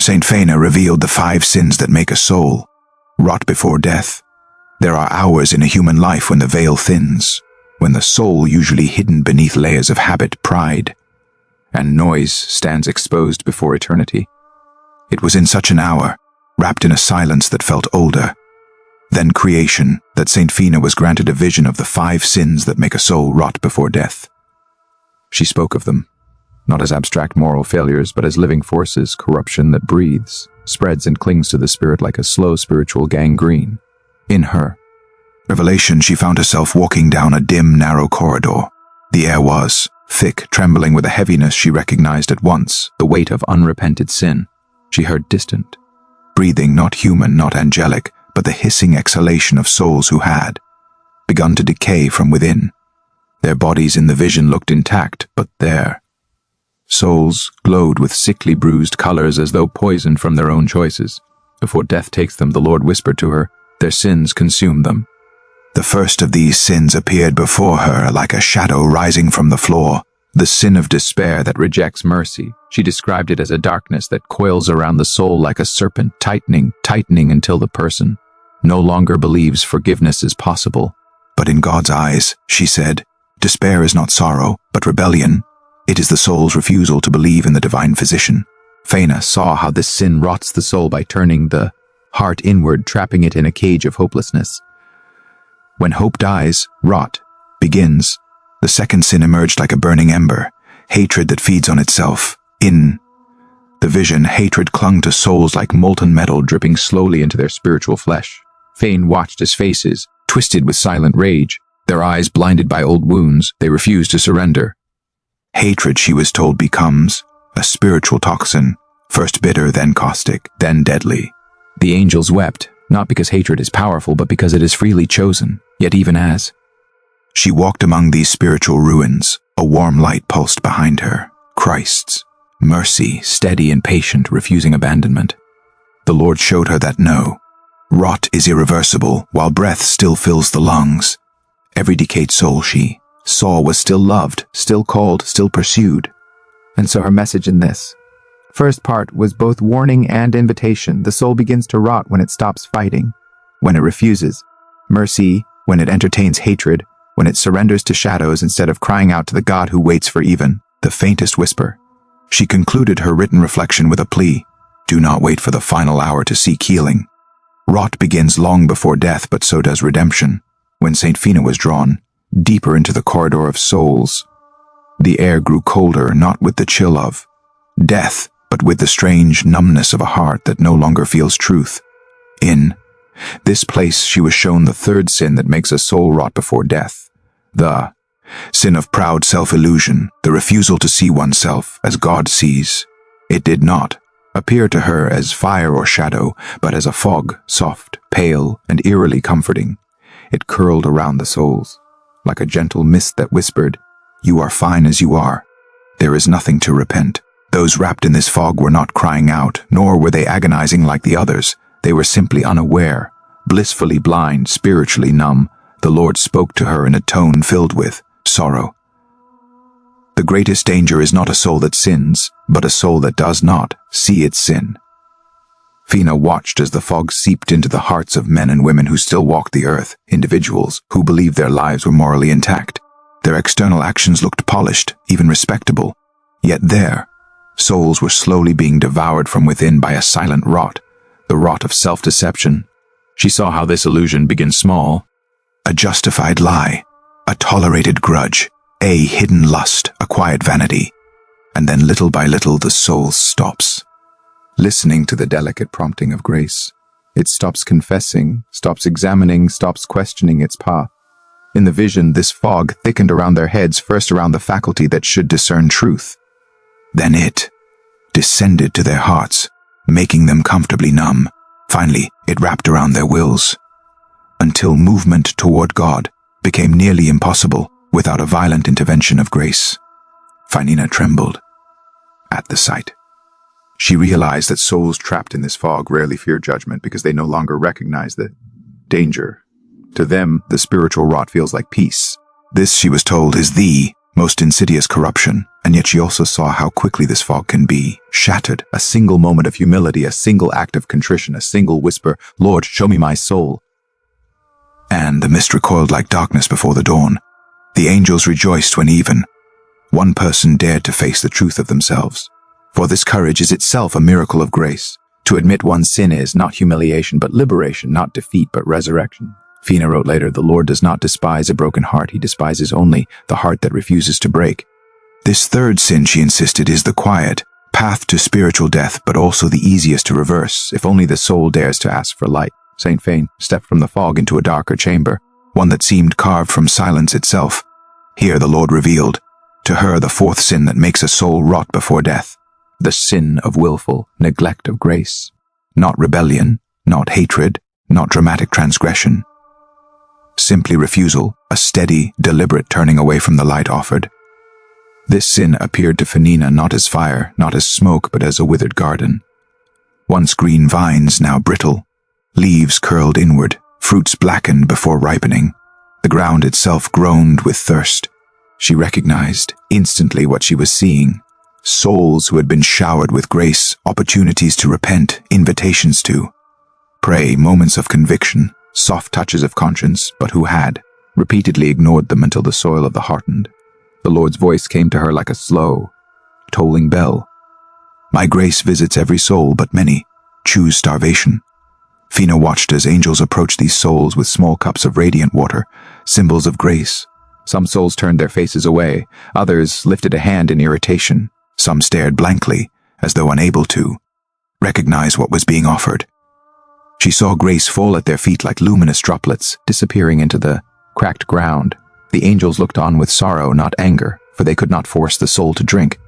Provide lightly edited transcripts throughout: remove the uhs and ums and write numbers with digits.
Saint Faustina revealed the 5 sins that make a soul rot before death. There are hours in a human life when the veil thins, when the soul, usually hidden beneath layers of habit, pride, and noise, stands exposed before eternity. It was in such an hour, wrapped in a silence that felt older than creation, that Saint Faustina was granted a vision of the 5 sins that make a soul rot before death. She spoke of them, not as abstract moral failures, but as living forces, corruption that breathes, spreads and clings to the spirit like a slow spiritual gangrene. In her revelation, she found herself walking down a dim, narrow corridor. The air was thick, trembling with a heaviness she recognized at once, the weight of unrepented sin. She heard distant breathing, not human, not angelic, but the hissing exhalation of souls who had begun to decay from within. Their bodies in the vision looked intact, but their souls glowed with sickly bruised colors as though poisoned from their own choices. Before death takes them, the Lord whispered to her, their sins consume them. The first of these sins appeared before her like a shadow rising from the floor, the sin of despair that rejects mercy. She described it as a darkness that coils around the soul like a serpent, tightening until the person no longer believes forgiveness is possible. But in God's eyes, she said, despair is not sorrow, but rebellion. It is the soul's refusal to believe in the divine physician. Faustina saw how this sin rots the soul by turning the heart inward, trapping it in a cage of hopelessness. When hope dies, rot begins. The second sin emerged like a burning ember, hatred that feeds on itself. In the vision, hatred clung to souls like molten metal, dripping slowly into their spiritual flesh. Faustina watched as faces, twisted with silent rage, their eyes blinded by old wounds, they refused to surrender. Hatred, she was told, becomes a spiritual toxin, first bitter, then caustic, then deadly. The angels wept, not because hatred is powerful, but because it is freely chosen. Yet even as she walked among these spiritual ruins, a warm light pulsed behind her. Christ's mercy, steady and patient, refusing abandonment. The Lord showed her that no, rot is irreversible, while breath still fills the lungs. Every decayed soul she saw was still loved, still called, still pursued. And so her message in this first part was both warning and invitation. The soul begins to rot when it stops fighting, when it refuses mercy, when it entertains hatred, when it surrenders to shadows instead of crying out to the God who waits for even the faintest whisper. She concluded her written reflection with a plea: do not wait for the final hour to seek healing. Rot begins long before death, but so does redemption. When Saint Faustina was drawn deeper into the corridor of souls, the air grew colder, not with the chill of death, but with the strange numbness of a heart that no longer feels truth. In this place she was shown the third sin that makes a soul rot before death, the sin of proud self-illusion, the refusal to see oneself as God sees. It did not appear to her as fire or shadow, but as a fog, soft, pale, and eerily comforting. It curled around the souls, like a gentle mist that whispered, you are fine as you are. There is nothing to repent. Those wrapped in this fog were not crying out, nor were they agonizing like the others. They were simply unaware, blissfully blind, spiritually numb. The Lord spoke to her in a tone filled with sorrow. The greatest danger is not a soul that sins, but a soul that does not see its sin. Faustina watched as the fog seeped into the hearts of men and women who still walked the earth, individuals who believed their lives were morally intact. Their external actions looked polished, even respectable. Yet their souls were slowly being devoured from within by a silent rot, the rot of self-deception. She saw how this illusion begins small. A justified lie, a tolerated grudge, a hidden lust, a quiet vanity. And then little by little the soul stops listening to the delicate prompting of grace. It stops confessing, stops examining, stops questioning its path. In the vision, this fog thickened around their heads, first around the faculty that should discern truth. Then it descended to their hearts, making them comfortably numb. Finally, it wrapped around their wills, until movement toward God became nearly impossible without a violent intervention of grace. Faustina trembled at the sight. She realized that souls trapped in this fog rarely fear judgment because they no longer recognize the danger. To them, the spiritual rot feels like peace. This, she was told, is the most insidious corruption, and yet she also saw how quickly this fog can be shattered. A single moment of humility, a single act of contrition, a single whisper, "Lord, show me my soul." And the mist recoiled like darkness before the dawn. The angels rejoiced when even one person dared to face the truth of themselves. For this courage is itself a miracle of grace. To admit one's sin is not humiliation, but liberation, not defeat, but resurrection. Fina wrote later, "The Lord does not despise a broken heart. He despises only the heart that refuses to break." This third sin, she insisted, is the quiet path to spiritual death, but also the easiest to reverse, if only the soul dares to ask for light. Saint Faustina stepped from the fog into a darker chamber, one that seemed carved from silence itself. Here the Lord revealed to her the fourth sin that makes a soul rot before death. the sin of willful neglect of grace. Not rebellion, not hatred, not dramatic transgression. Simply refusal, a steady, deliberate turning away from the light offered. This sin appeared to Faustina not as fire, not as smoke, but as a withered garden. Once green vines, now brittle, leaves curled inward, fruits blackened before ripening. The ground itself groaned with thirst. She recognized instantly what she was seeing. Souls who had been showered with grace, opportunities to repent, invitations to pray, moments of conviction, soft touches of conscience, but who had repeatedly ignored them until the soil of the heartened. The Lord's voice came to her like a slow, tolling bell. My grace visits every soul, but many choose starvation. Faustina watched as angels approached these souls with small cups of radiant water, symbols of grace. Some souls turned their faces away, others lifted a hand in irritation. Some stared blankly, as though unable to recognize what was being offered. She saw grace fall at their feet like luminous droplets, disappearing into the cracked ground. The angels looked on with sorrow, not anger, for they could not force the soul to drink.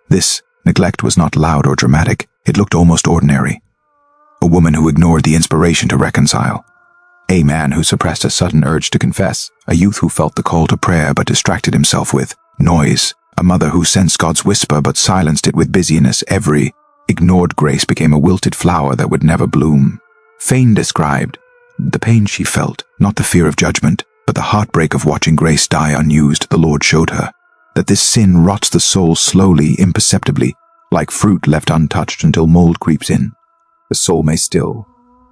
This neglect was not loud or dramatic. It looked almost ordinary. A woman who ignored the inspiration to reconcile. A man who suppressed a sudden urge to confess. A youth who felt the call to prayer but distracted himself with noise. A mother who sensed God's whisper but silenced it with busyness. Every ignored grace became a wilted flower that would never bloom. Faustina described the pain she felt, not the fear of judgment, but the heartbreak of watching grace die unused. The Lord showed her that this sin rots the soul slowly, imperceptibly, like fruit left untouched until mold creeps in. The soul may still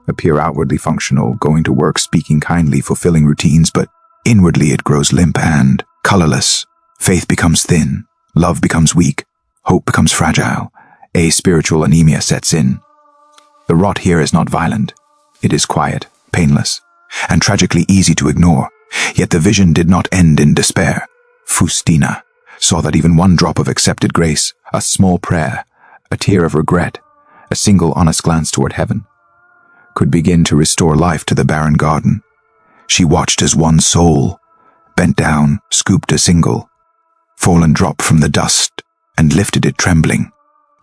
appear outwardly functional, going to work, speaking kindly, fulfilling routines, but inwardly it grows limp and colorless. Faith becomes thin, love becomes weak, hope becomes fragile. A spiritual anemia sets in. The rot here is not violent. It is quiet, painless, and tragically easy to ignore. Yet the vision did not end in despair. Faustina saw that even one drop of accepted grace, a small prayer, a tear of regret, a single honest glance toward heaven, could begin to restore life to the barren garden. She watched as one soul bent down, scooped a single fallen drop from the dust, and lifted it trembling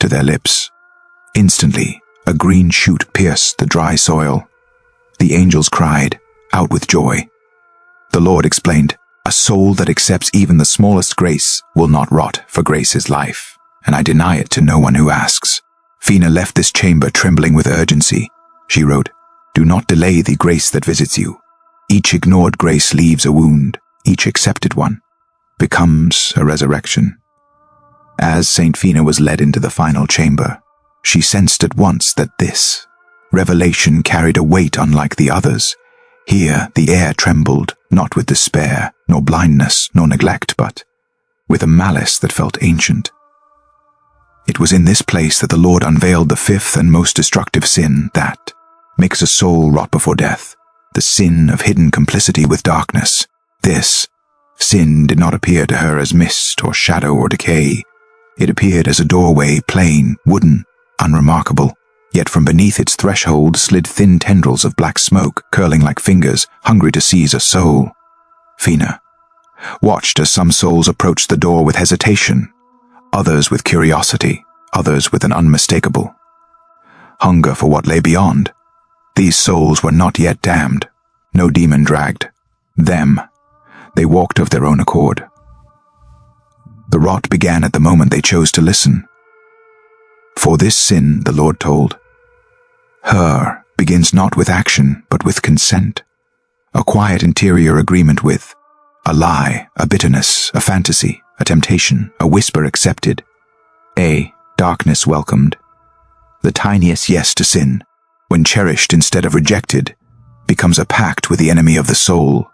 to their lips. Instantly, a green shoot pierced the dry soil. The angels cried out with joy. The Lord explained, a soul that accepts even the smallest grace will not rot, for grace is life, and I deny it to no one who asks. Faustina left this chamber trembling with urgency. She wrote, do not delay the grace that visits you. Each ignored grace leaves a wound. Each accepted one becomes a resurrection. As Saint Faustina was led into the final chamber, she sensed at once that this revelation carried a weight unlike the others. Here the air trembled, not with despair, nor blindness, nor neglect, but with a malice that felt ancient. It was in this place that the Lord unveiled the fifth and most destructive sin that makes a soul rot before death, the sin of hidden complicity with darkness. This sin did not appear to her as mist or shadow or decay. It appeared as a doorway, plain, wooden, unremarkable. Yet from beneath its threshold slid thin tendrils of black smoke, curling like fingers, hungry to seize a soul. Faustina watched as some souls approached the door with hesitation, others with curiosity, others with an unmistakable hunger for what lay beyond. These souls were not yet damned. No demon dragged them. They walked of their own accord. The rot began at the moment they chose to listen. For this sin, the Lord told, her begins not with action, but with consent, a quiet interior agreement with A lie, a bitterness, a fantasy, a temptation, a whisper accepted. A. Darkness welcomed. The tiniest yes to sin, when cherished instead of rejected, becomes a pact with the enemy of the soul.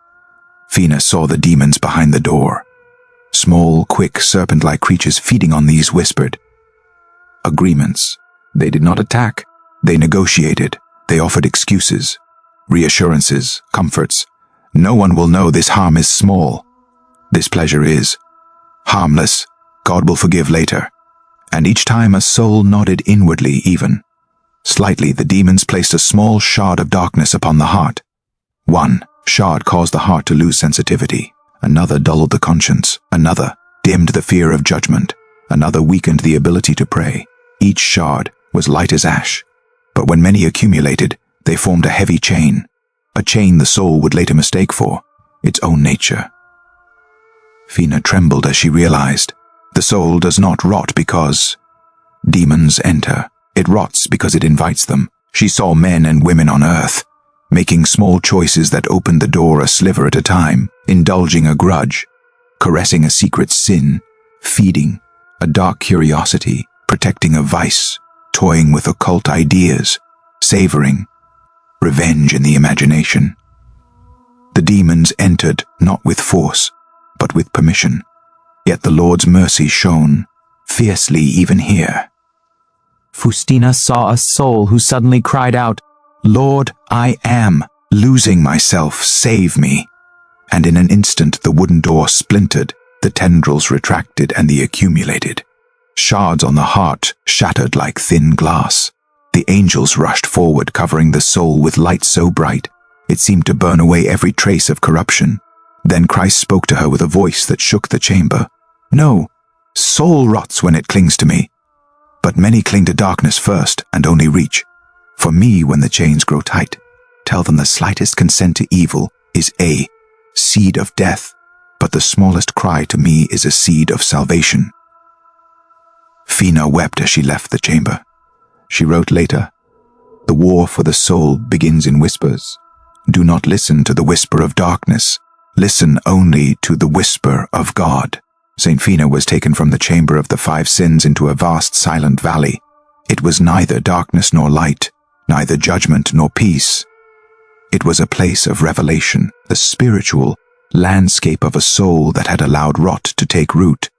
Fina saw the demons behind the door. Small, quick, serpent-like creatures feeding on these whispered. Agreements. They did not attack. They negotiated. They offered excuses, reassurances, comforts. No one will know this harm is small. This pleasure is harmless. God will forgive later. And each time a soul nodded inwardly even. Slightly, the demons placed a small shard of darkness upon the heart. One shard caused the heart to lose sensitivity. Another dulled the conscience. Another dimmed the fear of judgment. Another weakened the ability to pray. Each shard was light as ash. But when many accumulated, they formed a heavy chain. A chain the soul would later mistake for its own nature. Fina trembled as she realized the soul does not rot because demons enter. It rots because it invites them. She saw men and women on earth, making small choices that opened the door a sliver at a time, indulging a grudge, caressing a secret sin, feeding a dark curiosity, protecting a vice, toying with occult ideas, savoring revenge in the imagination. The demons entered not with force, but with permission. Yet the Lord's mercy shone fiercely even here. Faustina saw a soul who suddenly cried out, "Lord, I am losing myself, save me." And in an instant the wooden door splintered, the tendrils retracted and the accumulated. Shards on the heart shattered like thin glass. The angels rushed forward, covering the soul with light so bright it seemed to burn away every trace of corruption. Then Christ spoke to her with a voice that shook the chamber. "No, soul rots when it clings to me. But many cling to darkness first and only reach for me when the chains grow tight. Tell them the slightest consent to evil is a seed of death, but the smallest cry to me is a seed of salvation." Fina wept as she left the chamber. She wrote later, "The war for the soul begins in whispers. Do not listen to the whisper of darkness. Listen only to the whisper of God." Saint Fina was taken from the chamber of the 5 sins into a vast silent valley. It was neither darkness nor light, neither judgment nor peace. It was a place of revelation, the spiritual landscape of a soul that had allowed rot to take root.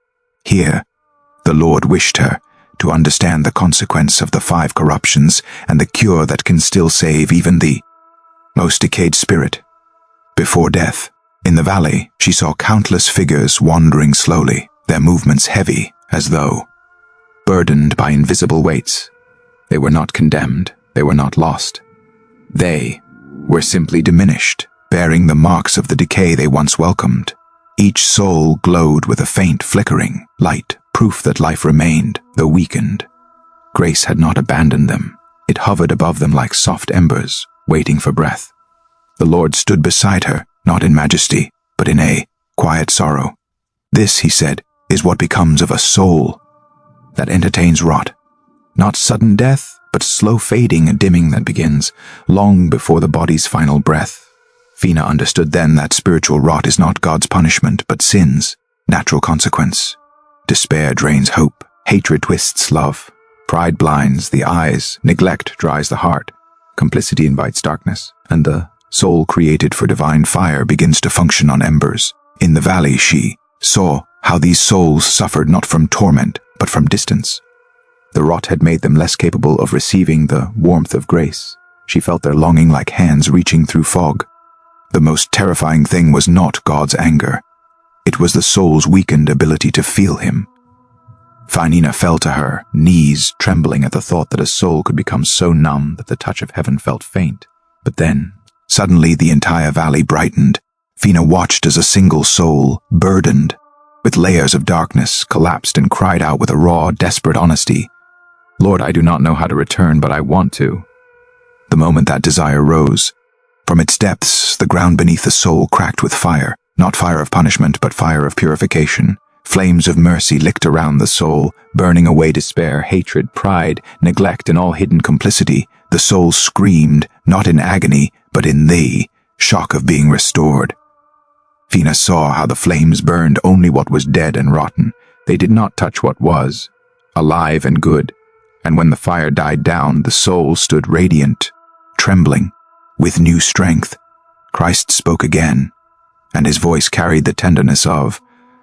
Here, the Lord wished her to understand the consequence of the 5 corruptions and the cure that can still save even the most decayed spirit. Before death, in the valley, she saw countless figures wandering slowly, their movements heavy, as though burdened by invisible weights. They were not condemned, they were not lost. They were simply diminished, bearing the marks of the decay they once welcomed. Each soul glowed with a faint flickering light, proof that life remained, though weakened. Grace had not abandoned them. It hovered above them like soft embers, waiting for breath. The Lord stood beside her, not in majesty, but in a quiet sorrow. "This," he said, "is what becomes of a soul that entertains rot. Not sudden death, but slow fading, a dimming that begins long before the body's final breath." Fina understood then that spiritual rot is not God's punishment, but sin's natural consequence. Despair drains hope, hatred twists love, pride blinds the eyes, neglect dries the heart, complicity invites darkness, and the soul created for divine fire begins to function on embers. In the valley she saw how these souls suffered not from torment, but from distance. The rot had made them less capable of receiving the warmth of grace. She felt their longing like hands reaching through fog. The most terrifying thing was not God's anger. It was the soul's weakened ability to feel him. Faustina fell to her knees, trembling at the thought that a soul could become so numb that the touch of heaven felt faint. But then, suddenly the entire valley brightened. Fina watched as a single soul, burdened with layers of darkness, collapsed and cried out with a raw, desperate honesty, "Lord, I do not know how to return, but I want to." The moment that desire rose, from its depths, the ground beneath the soul cracked with fire, not fire of punishment, but fire of purification. Flames of mercy licked around the soul, burning away despair, hatred, pride, neglect, and all hidden complicity. The soul screamed, not in agony, but in the shock of being restored. Fina saw how the flames burned only what was dead and rotten. They did not touch what was, alive and good. And when the fire died down, the soul stood radiant, trembling, with new strength. Christ spoke again, and his voice carried the tenderness of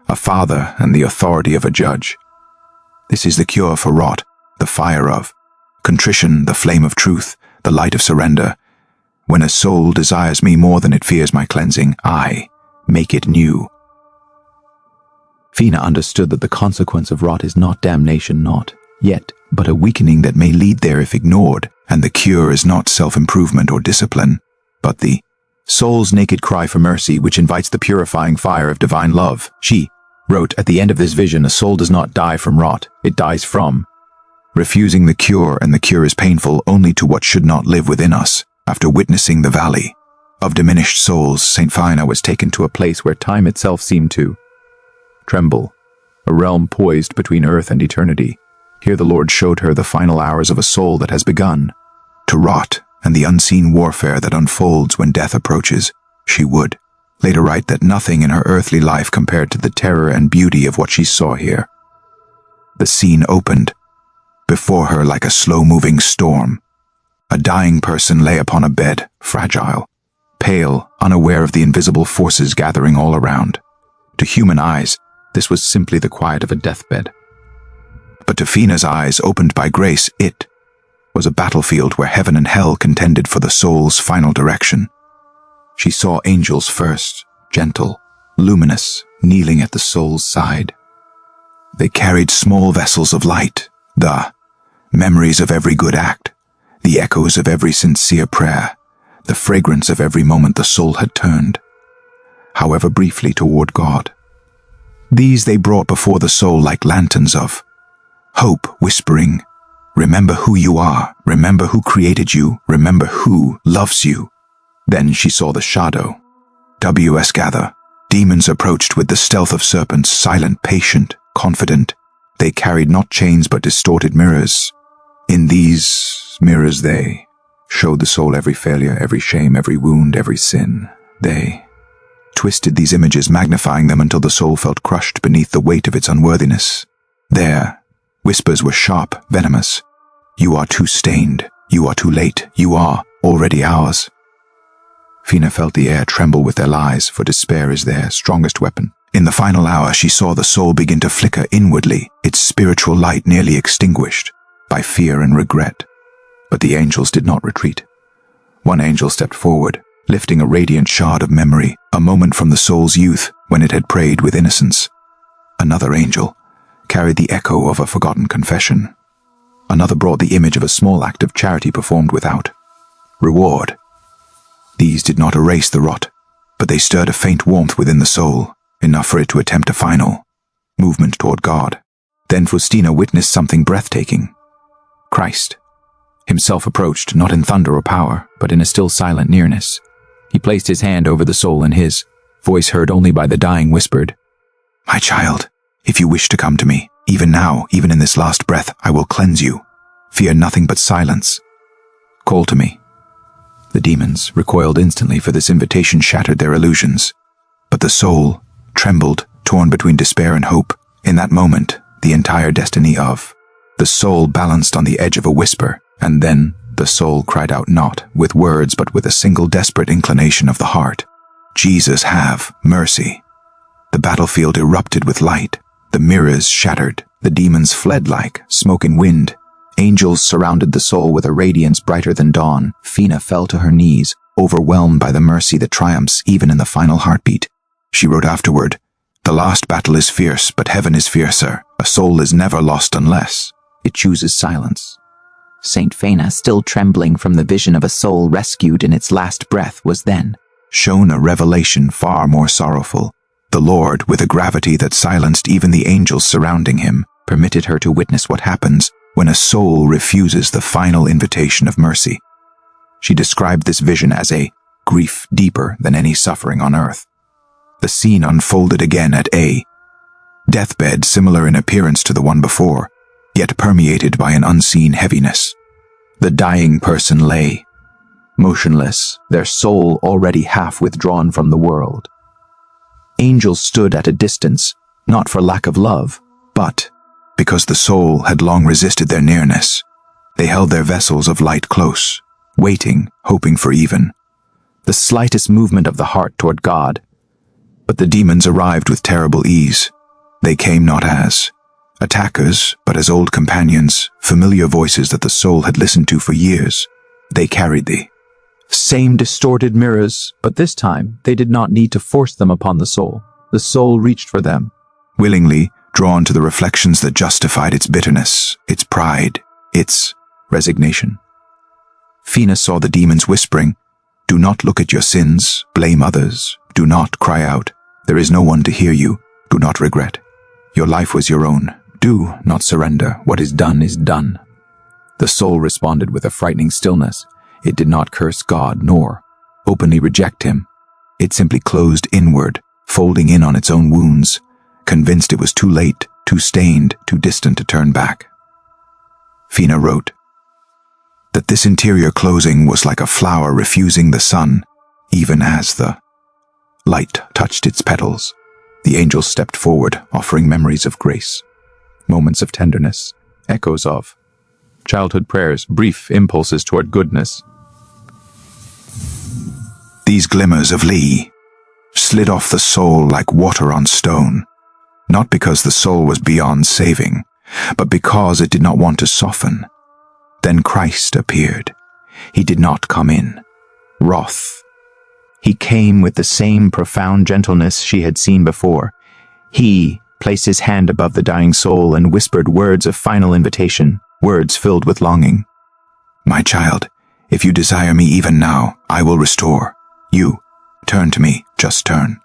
a father and the authority of a judge. This is the cure for rot, the fire of contrition, the flame of truth, the light of surrender. When a soul desires me more than it fears my cleansing, I make it new. Fina understood that the consequence of rot is not damnation, not yet, but a weakening that may lead there if ignored, And the cure is not self-improvement or discipline, but the soul's naked cry for mercy, which invites the purifying fire of divine love. She wrote, at the end of this vision, a soul does not die from rot, it dies from refusing the cure, and the cure is painful only to what should not live within us. After witnessing the valley of diminished souls, Saint Faustina was taken to a place where time itself seemed to tremble, a realm poised between earth and eternity. Here the Lord showed her the final hours of a soul that has begun to rot, and the unseen warfare that unfolds when death approaches. She would later write that nothing in her earthly life compared to the terror and beauty of what she saw here. The scene opened before her like a slow-moving storm. A dying person lay upon a bed, fragile, pale, unaware of the invisible forces gathering all around. To human eyes, this was simply the quiet of a deathbed. But to Fina's eyes, opened by grace, it was a battlefield where heaven and hell contended for the soul's final direction. She saw angels first, gentle, luminous, kneeling at the soul's side. They carried small vessels of light, the memories of every good act, the echoes of every sincere prayer, the fragrance of every moment the soul had turned, however briefly, toward God. These they brought before the soul like lanterns of hope, whispering, "Remember who you are, remember who created you, remember who loves you." Then she saw the shadow WS gather. Demons approached with the stealth of serpents, silent, patient, confident. They carried not chains but distorted mirrors. In these mirrors they showed the soul every failure, every shame, every wound, every sin. They twisted these images, magnifying them until the soul felt crushed beneath the weight of its unworthiness. Their whispers were sharp, venomous. "You are too stained. You are too late. You are already ours." Fina felt the air tremble with their lies, for despair is their strongest weapon. In the final hour, she saw the soul begin to flicker inwardly, its spiritual light nearly extinguished by fear and regret. But the angels did not retreat. One angel stepped forward, lifting a radiant shard of memory, a moment from the soul's youth when it had prayed with innocence. Another angel carried the echo of a forgotten confession. Another brought the image of a small act of charity performed without reward. These did not erase the rot, but they stirred a faint warmth within the soul, enough for it to attempt a final movement toward God. Then Faustina witnessed something breathtaking. Christ himself approached, not in thunder or power, but in a still silent nearness. He placed his hand over the soul, and his voice, heard only by the dying, whispered, "My child, if you wish to come to me, even now, even in this last breath, I will cleanse you. Fear nothing but silence. Call to me." The demons recoiled instantly, for this invitation shattered their illusions. But the soul trembled, torn between despair and hope. In that moment, the entire destiny of the soul balanced on the edge of a whisper, and then the soul cried out, not with words but with a single desperate inclination of the heart, "Jesus, have mercy." The battlefield erupted with light. The mirrors shattered. The demons fled like smoke and wind. Angels surrounded the soul with a radiance brighter than dawn. Fina fell to her knees, overwhelmed by the mercy that triumphs even in the final heartbeat. She wrote afterward, "The last battle is fierce, but heaven is fiercer. A soul is never lost unless it chooses silence." Saint Faustina, still trembling from the vision of a soul rescued in its last breath, was then shown a revelation far more sorrowful. The Lord, with a gravity that silenced even the angels surrounding him, permitted her to witness what happens when a soul refuses the final invitation of mercy. She described this vision as a grief deeper than any suffering on earth. The scene unfolded again at a deathbed similar in appearance to the one before, yet permeated by an unseen heaviness. The dying person lay motionless, their soul already half withdrawn from the world. angels stood at a distance, not for lack of love, but because the soul had long resisted their nearness. They held their vessels of light close, waiting, hoping for even the slightest movement of the heart toward God. But the demons arrived with terrible ease. They came not as attackers, but as old companions, familiar voices that the soul had listened to for years. They carried the same distorted mirrors, but this time they did not need to force them upon the soul. The soul reached for them, willingly drawn to the reflections that justified its bitterness, its pride, its resignation. Fina saw the demons whispering, "Do not look at your sins, blame others. Do not cry out. There is no one to hear you. Do not regret. Your life was your own. Do not surrender. What is done is done." The soul responded with a frightening stillness. It did not curse God, nor openly reject him. It simply closed inward, folding in on its own wounds, convinced it was too late, too stained, too distant to turn back. Fina wrote that this interior closing was like a flower refusing the sun, even as the light touched its petals. The angels stepped forward, offering memories of grace, moments of tenderness, echoes of childhood prayers, brief impulses toward goodness. These glimmers of Lee slid off the soul like water on stone, not because the soul was beyond saving, but because it did not want to soften. Then Christ appeared. He did not come in wrath. He came with the same profound gentleness she had seen before. He placed his hand above the dying soul and whispered words of final invitation, words filled with longing. "My child, if you desire me even now, I will restore. You, turn to me, just turn."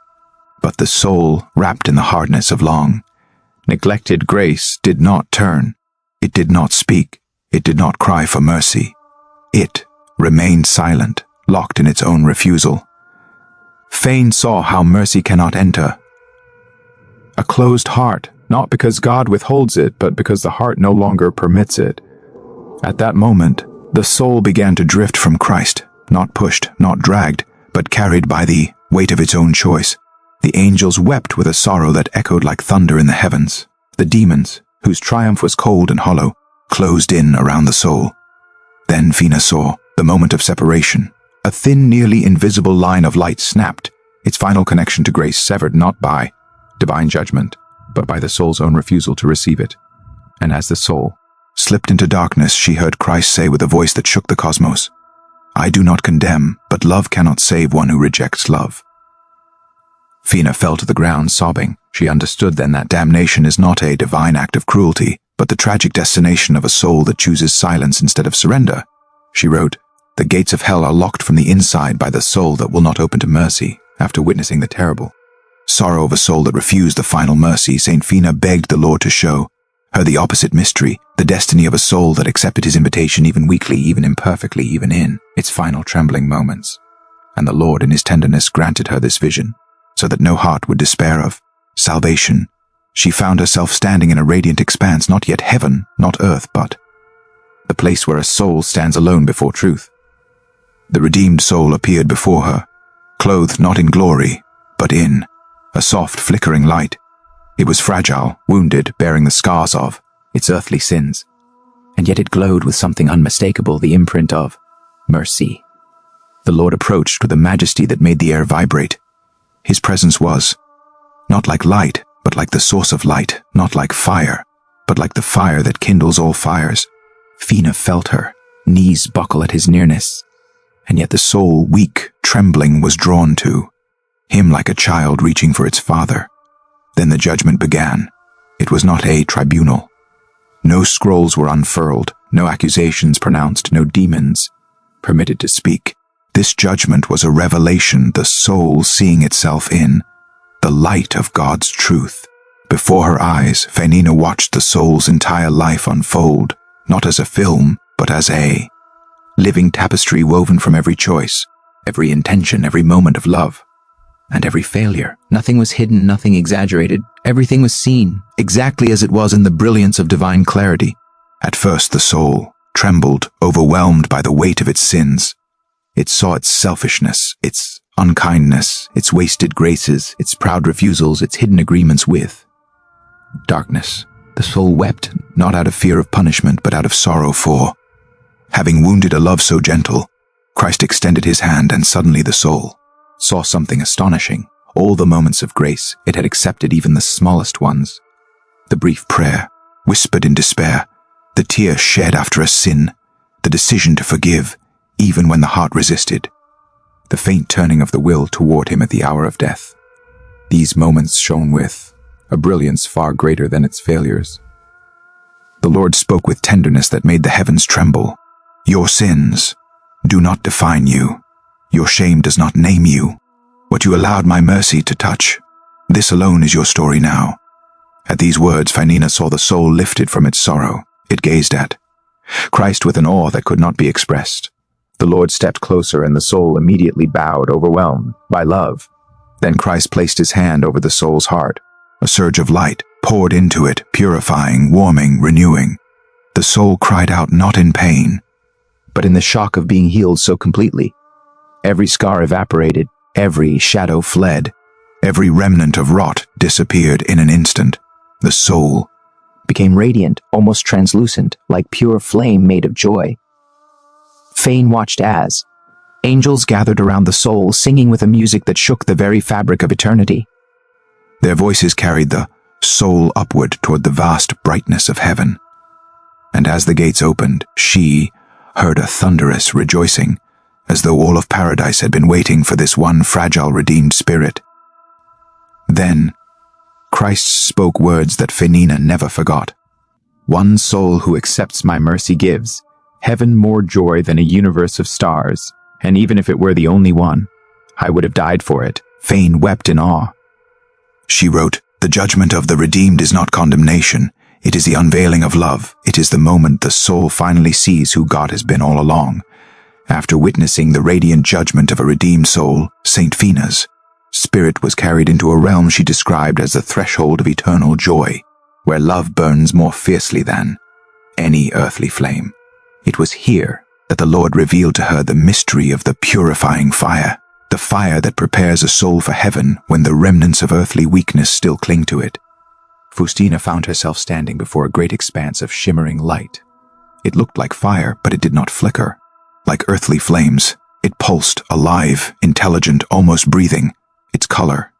But the soul, wrapped in the hardness of long, neglected grace, did not turn. It did not speak. It did not cry for mercy. It remained silent, locked in its own refusal. Fane saw how mercy cannot enter a closed heart, not because God withholds it, but because the heart no longer permits it. At that moment, the soul began to drift from Christ, not pushed, not dragged, but carried by the weight of its own choice. The angels wept with a sorrow that echoed like thunder in the heavens. The demons, whose triumph was cold and hollow, closed in around the soul. Then Fina saw the moment of separation. A thin, nearly invisible line of light snapped, its final connection to grace severed not by divine judgment, but by the soul's own refusal to receive it. And as the soul slipped into darkness, she heard Christ say with a voice that shook the cosmos, "I do not condemn, but love cannot save one who rejects love." Fina fell to the ground, sobbing. She understood then that damnation is not a divine act of cruelty, but the tragic destination of a soul that chooses silence instead of surrender. She wrote, "The gates of hell are locked from the inside by the soul that will not open to mercy." After witnessing the terrible sorrow of a soul that refused the final mercy, Saint Fina begged the Lord to show her the opposite mystery, the destiny of a soul that accepted his invitation even weakly, even imperfectly, even in its final trembling moments. And the Lord in his tenderness granted her this vision, so that no heart would despair of salvation. She found herself standing in a radiant expanse, not yet heaven, not earth, but the place where a soul stands alone before truth. The redeemed soul appeared before her, clothed not in glory, but in a soft, flickering light. It was fragile, wounded, bearing the scars of its earthly sins, and yet it glowed with something unmistakable, the imprint of mercy. The Lord approached with a majesty that made the air vibrate. His presence was not like light, but like the source of light, not like fire, but like the fire that kindles all fires. Fina felt her knees buckle at his nearness, and yet the soul, weak, trembling, was drawn to him like a child reaching for its father. Then the judgment began. It was not a tribunal. No scrolls were unfurled, no accusations pronounced, no demons permitted to speak. This judgment was a revelation, the soul seeing itself in the light of God's truth. Before her eyes, Fainina watched the soul's entire life unfold, not as a film, but as a living tapestry woven from every choice, every intention, every moment of love, and every failure. Nothing was hidden, nothing exaggerated. Everything was seen, exactly as it was in the brilliance of divine clarity. At first the soul trembled, overwhelmed by the weight of its sins. It saw its selfishness, its unkindness, its wasted graces, its proud refusals, its hidden agreements with darkness. The soul wept, not out of fear of punishment, but out of sorrow for having wounded a love so gentle. Christ extended his hand, and suddenly the soul saw something astonishing. All the moments of grace, it had accepted even the smallest ones. The brief prayer, whispered in despair, the tear shed after a sin, the decision to forgive, even when the heart resisted, the faint turning of the will toward him at the hour of death. These moments shone with a brilliance far greater than its failures. The Lord spoke with tenderness that made the heavens tremble. Your sins do not define you. Your shame does not name you. What you allowed my mercy to touch, this alone is your story now. At these words, Faustina saw the soul lifted from its sorrow. It gazed at Christ with an awe that could not be expressed. The Lord stepped closer, and the soul immediately bowed, overwhelmed by love. Then Christ placed his hand over the soul's heart. A surge of light poured into it, purifying, warming, renewing. The soul cried out not in pain, but in the shock of being healed so completely. Every scar evaporated, every shadow fled, every remnant of rot disappeared in an instant. The soul became radiant, almost translucent, like pure flame made of joy. Fane watched as angels gathered around the soul, singing with a music that shook the very fabric of eternity. Their voices carried the soul upward toward the vast brightness of heaven. And as the gates opened, she heard a thunderous rejoicing, as though all of paradise had been waiting for this one fragile redeemed spirit. Then Christ spoke words that Faustina never forgot. One soul who accepts my mercy gives heaven more joy than a universe of stars, and even if it were the only one, I would have died for it. Fane wept in awe. She wrote, the judgment of the redeemed is not condemnation. It is the unveiling of love. It is the moment the soul finally sees who God has been all along. After witnessing the radiant judgment of a redeemed soul, Saint Faustina's spirit was carried into a realm she described as the threshold of eternal joy, where love burns more fiercely than any earthly flame. It was here that the Lord revealed to her the mystery of the purifying fire, the fire that prepares a soul for heaven when the remnants of earthly weakness still cling to it. Faustina found herself standing before a great expanse of shimmering light. It looked like fire, but it did not flicker. Like earthly flames, it pulsed, alive, intelligent, almost breathing. Its color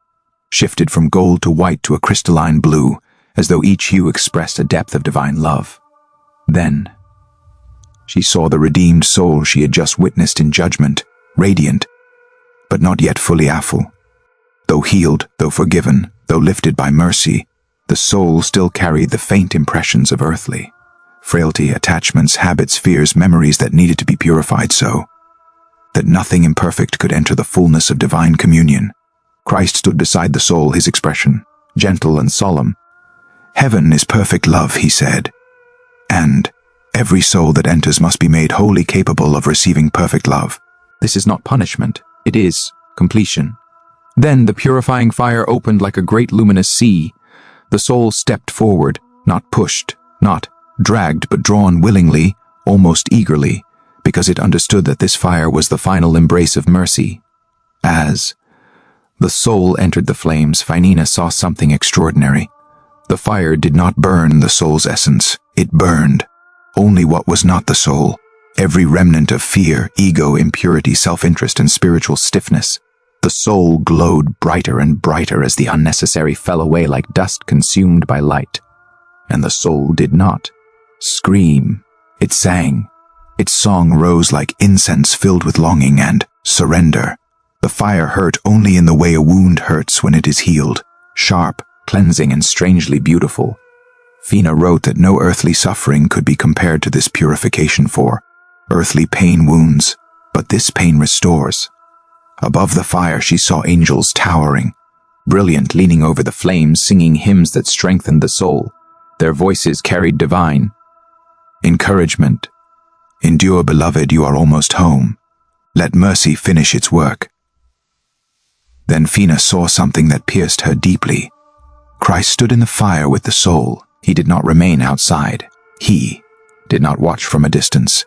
shifted from gold to white to a crystalline blue, as though each hue expressed a depth of divine love. Then she saw the redeemed soul she had just witnessed in judgment, radiant, but not yet fully awful. Though healed, though forgiven, though lifted by mercy, the soul still carried the faint impressions of earthly frailty, attachments, habits, fears, memories that needed to be purified so that nothing imperfect could enter the fullness of divine communion. Christ stood beside the soul, his expression gentle and solemn. Heaven is perfect love, he said, and every soul that enters must be made wholly capable of receiving perfect love. This is not punishment, it is completion. Then the purifying fire opened like a great luminous sea. The soul stepped forward, not pushed, not dragged, but drawn willingly, almost eagerly, because it understood that this fire was the final embrace of mercy. As the soul entered the flames, Faustina saw something extraordinary. The fire did not burn the soul's essence, it burned only what was not the soul, every remnant of fear, ego, impurity, self-interest, and spiritual stiffness. The soul glowed brighter and brighter as the unnecessary fell away like dust consumed by light. And the soul did not scream. It sang. Its song rose like incense filled with longing and surrender. The fire hurt only in the way a wound hurts when it is healed, sharp, cleansing, and strangely beautiful. Faustina wrote that no earthly suffering could be compared to this purification for earthly pain wounds, but this pain restores. Above the fire she saw angels towering, brilliant, leaning over the flames, singing hymns that strengthened the soul. Their voices carried divine encouragement. Endure, beloved, you are almost home. Let mercy finish its work. Then Faustina saw something that pierced her deeply. Christ stood in the fire with the soul. He did not remain outside. He did not watch from a distance.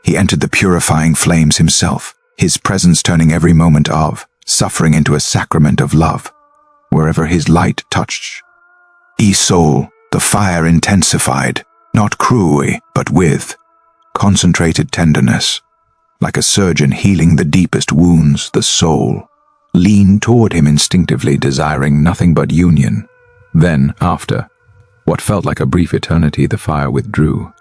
He entered the purifying flames himself, his presence turning every moment of suffering into a sacrament of love, wherever his light touched. Soul, the fire intensified, not cruelly, but with concentrated tenderness. Like a surgeon healing the deepest wounds, the soul leaned toward him instinctively, desiring nothing but union. Then, after what felt like a brief eternity, the fire withdrew.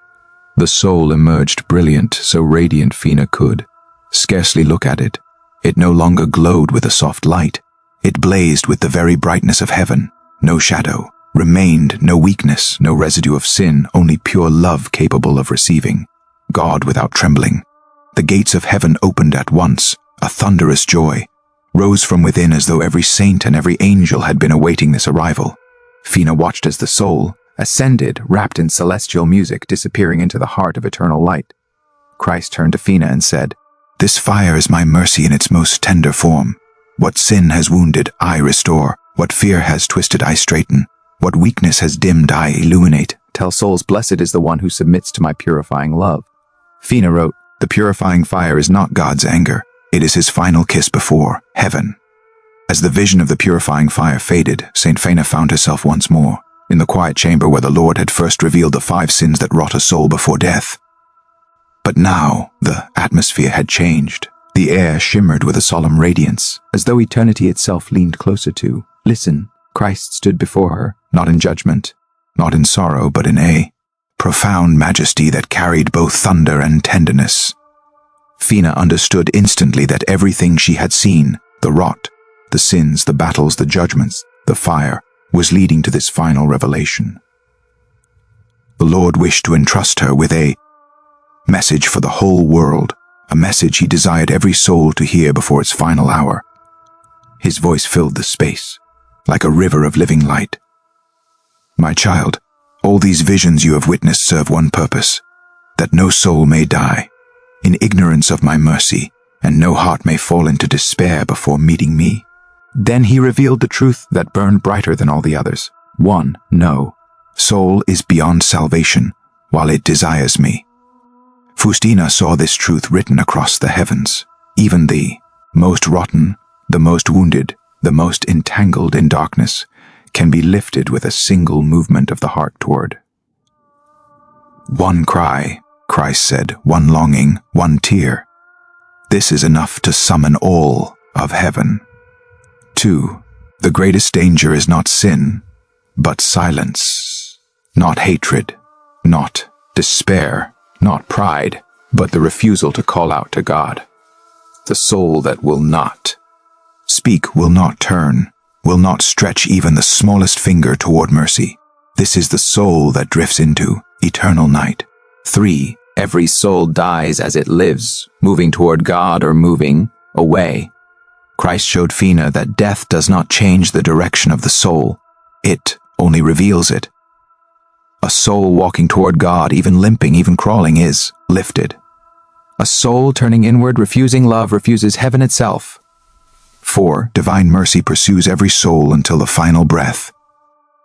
The soul emerged brilliant, so radiant Fina could scarcely look at it. It no longer glowed with a soft light. It blazed with the very brightness of heaven. No shadow remained, no weakness, no residue of sin, only pure love capable of receiving God without trembling. The gates of heaven opened at once. A thunderous joy rose from within, as though every saint and every angel had been awaiting this arrival. Fina watched as the soul ascended, wrapped in celestial music, disappearing into the heart of eternal light. Christ turned to Fina and said, "This fire is my mercy in its most tender form. What sin has wounded, I restore. What fear has twisted, I straighten. What weakness has dimmed, I illuminate. Tell souls, blessed is the one who submits to my purifying love." Fina wrote, "The purifying fire is not God's anger. It is his final kiss before heaven." As the vision of the purifying fire faded, Saint Faustina found herself once more in the quiet chamber where the Lord had first revealed the 5 sins that rot a soul before death. But now the atmosphere had changed. The air shimmered with a solemn radiance, as though eternity itself leaned closer to listen. Christ stood before her, not in judgment, not in sorrow, but in a profound majesty that carried both thunder and tenderness. Fina understood instantly that everything she had seen, the rot, the sins, the battles, the judgments, the fire, was leading to this final revelation. The Lord wished to entrust her with a message for the whole world, a message he desired every soul to hear before its final hour. His voice filled the space, like a river of living light. "My child, all these visions you have witnessed serve one purpose, that no soul may die in ignorance of my mercy, and no heart may fall into despair before meeting me." Then he revealed the truth that burned brighter than all the others. No soul is beyond salvation while it desires me. Faustina saw this truth written across the heavens. Even the most rotten, the most wounded, the most entangled in darkness can be lifted with a single movement of the heart toward. One cry, Christ said, one longing, one tear. This is enough to summon all of heaven. 2. The greatest danger is not sin, but silence. Not hatred, not despair, not pride, but the refusal to call out to God. The soul that will not speak, will not turn, will not stretch even the smallest finger toward mercy. This is the soul that drifts into eternal night. 3. Every soul dies as it lives, moving toward God or moving away. Christ showed Fina that death does not change the direction of the soul. It only reveals it. A soul walking toward God, even limping, even crawling, is lifted. A soul turning inward, refusing love, refuses heaven itself. 4. Divine mercy pursues every soul until the final breath.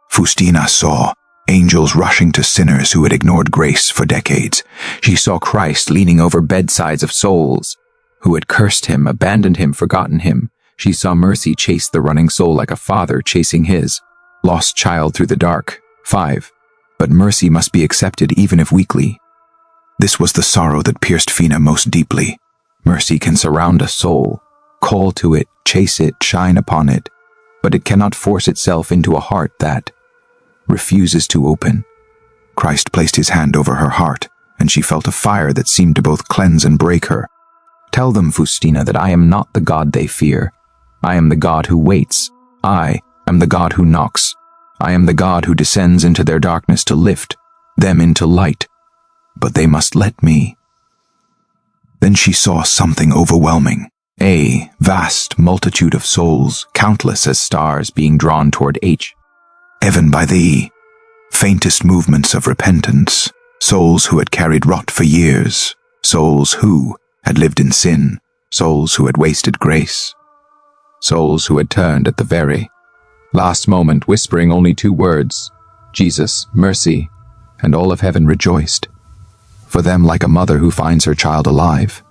Faustina saw angels rushing to sinners who had ignored grace for decades. She saw Christ leaning over bedsides of souls who had cursed him, abandoned him, forgotten him. She saw mercy chase the running soul like a father chasing his lost child through the dark. 5. But mercy must be accepted even if weakly. This was the sorrow that pierced Fina most deeply. Mercy can surround a soul, call to it, chase it, shine upon it, but it cannot force itself into a heart that refuses to open. Christ placed his hand over her heart, and she felt a fire that seemed to both cleanse and break her. Tell them, Faustina, that I am not the God they fear. I am the God who waits. I am the God who knocks. I am the God who descends into their darkness to lift them into light. But they must let me. Then she saw something overwhelming. A vast multitude of souls, countless as stars, being drawn toward heaven by the faintest movements of repentance. Souls who had carried rot for years. Souls who had lived in sin. Souls who had wasted grace. Souls who had turned at the very last moment, whispering only 2 words, Jesus, mercy, and all of heaven rejoiced. For them, like a mother who finds her child alive.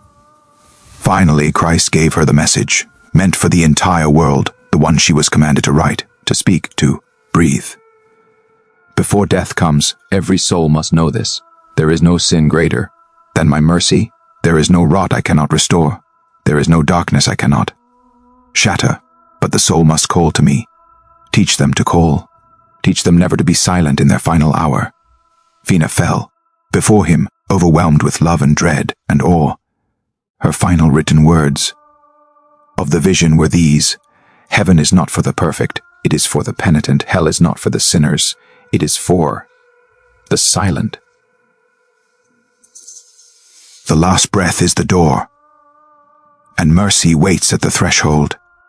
Finally, Christ gave her the message. meant for the entire world, the one she was commanded to write, to speak, to breathe. Before death comes, every soul must know this. There is no sin greater Than my mercy, there is no rot I cannot restore. There is no darkness I cannot shatter, but the soul must call to me. Teach them to call. Teach them never to be silent in their final hour. Fina fell before him, overwhelmed with love and dread and awe. Her final written words of the vision were these: heaven is not for the perfect, it is for the penitent. Hell is not for the sinners, it is for the silent. The last breath is the door, and mercy waits at the threshold.